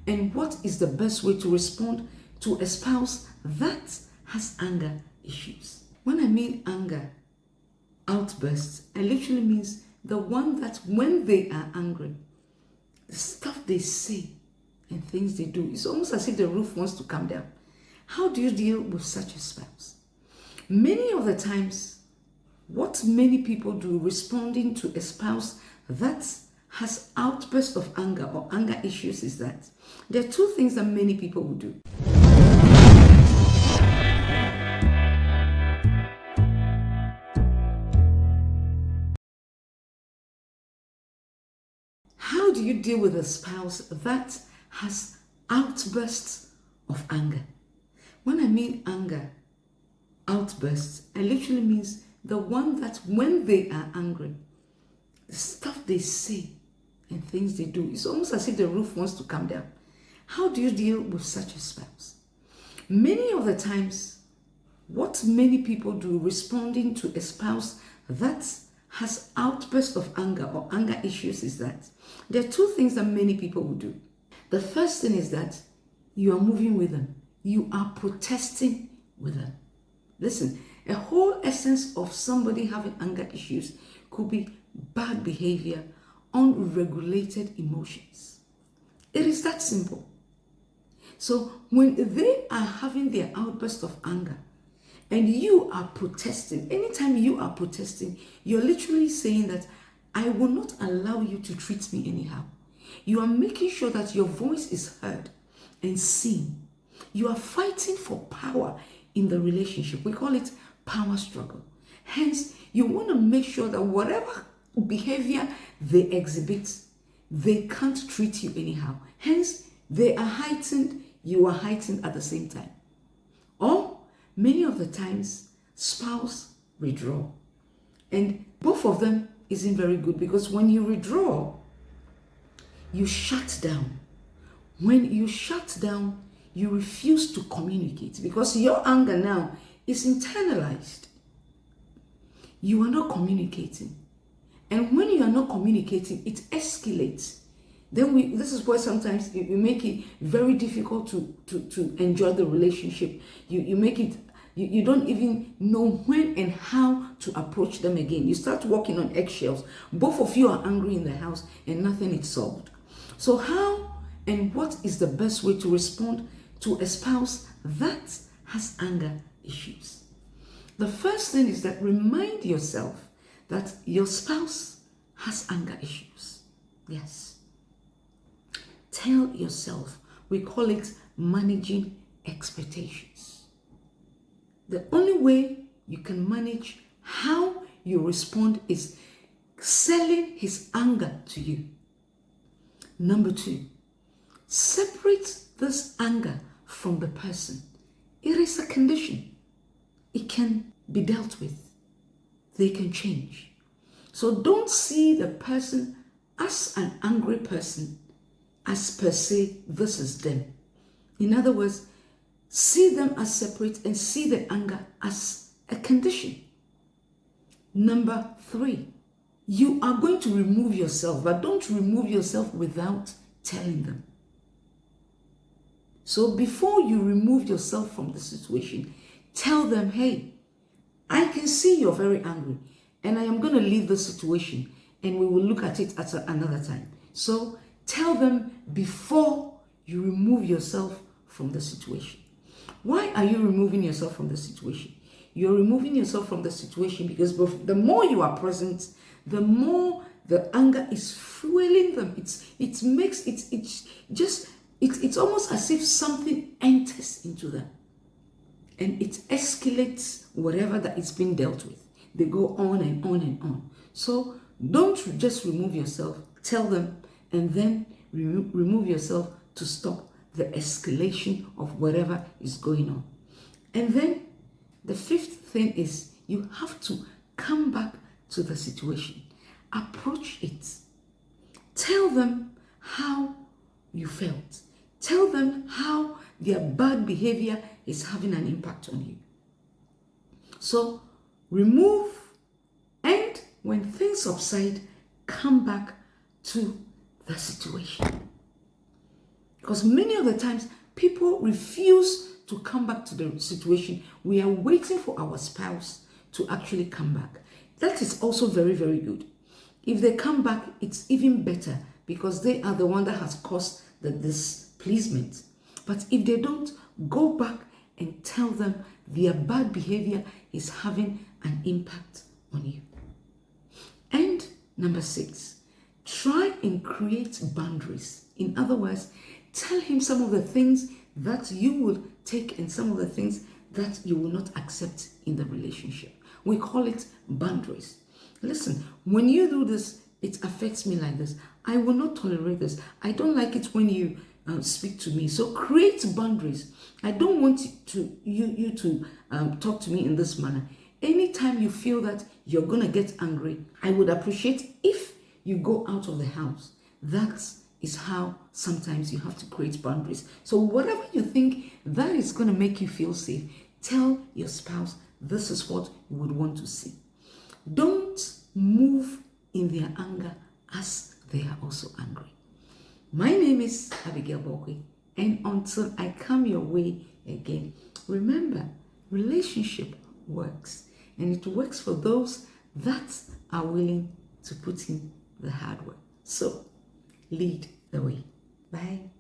and what is the best way to respond to a spouse that has anger issues? When I mean anger outbursts, I literally means the one that when they are angry, the stuff they say and things they do, it's almost as if the roof wants to come down. How do you deal with such a spouse? Many of the times, what many people do responding to a spouse that has outbursts of anger or anger issues is that there are two things that many people will do. How do you deal with a spouse that has outbursts of anger? When I mean anger outbursts, I literally means the one that when they are angry, the stuff they say and things they do, it's almost as if the roof wants to come down. How do you deal with such a spouse? Many of the times, what many people do responding to a spouse that has outbursts of anger or anger issues is that there are two things that many people will do. The first thing is that you are moving with them. You are protesting with them. Listen, a whole essence of somebody having anger issues could be bad behavior, unregulated emotions. It is that simple. So when they are having their outburst of anger and you are protesting, anytime you are protesting, you're literally saying that I will not allow you to treat me anyhow. You are making sure that your voice is heard and seen. You are fighting for power in the relationship. We call it power struggle. Hence, you want to make sure that whatever behavior they exhibit, they can't treat you anyhow. Hence, they are heightened, you are heightened at the same time. Or, many of the times, spouse withdraw. And both of them isn't very good because when you withdraw, you shut down. When you shut down, you refuse to communicate because your anger now is internalized. You are not communicating. And when you are not communicating, it escalates. Then this is why sometimes you make it very difficult to enjoy the relationship. You make it, you don't even know when and how to approach them again. You start walking on eggshells. Both of you are angry in the house and nothing is solved. So how and what is the best way to respond to a spouse that has anger issues? The first thing is that remind yourself that your spouse has anger issues. Yes. Tell yourself, we call it managing expectations. The only way you can manage how you respond is selling his anger to you. Number 2, separate this anger from the person. It is a condition. It can be dealt with. They can change. So don't see the person as an angry person, as per se, this is them. In other words, see them as separate and see the anger as a condition. Number 3, you are going to remove yourself, but don't remove yourself without telling them. So before you remove yourself from the situation, tell them, hey, I can see you're very angry and I am going to leave the situation and we will look at it at another time. So tell them before you remove yourself from the situation. Why are you removing yourself from the situation? You're removing yourself from the situation because the more you are present, the more the anger is fueling them. It's almost as if something enters into them and it escalates whatever that is being dealt with. They go on and on and on. So don't just remove yourself, tell them, and then remove yourself to stop the escalation of whatever is going on. And then the 5th thing is you have to come back to the situation. Approach it. Tell them how you felt. Tell them how their bad behavior is having an impact on you. So remove, and when things subside, come back to the situation. Because many of the times, people refuse to come back to the situation. We are waiting for our spouse to actually come back. That is also very, very good. If they come back, it's even better because they are the one that has caused the displeasement. But if they don't, go back and tell them their bad behavior is having an impact on you. And number 6, try and create boundaries. In other words, tell him some of the things that you will take and some of the things that you will not accept in the relationship. We call it boundaries. Listen, when you do this, it affects me like this. I will not tolerate this. I don't like it when you speak to me. So create boundaries. I don't want you to talk to me in this manner. Anytime you feel that you're going to get angry, I would appreciate if you go out of the house. That is how sometimes you have to create boundaries. So whatever you think that is going to make you feel safe, tell your spouse this is what you would want to see. Don't move in their anger as they are also angry. My name is Abigail Borquaye, and until I come your way again, remember, relationship works, and it works for those that are willing to put in the hard work. So, lead the way. Bye.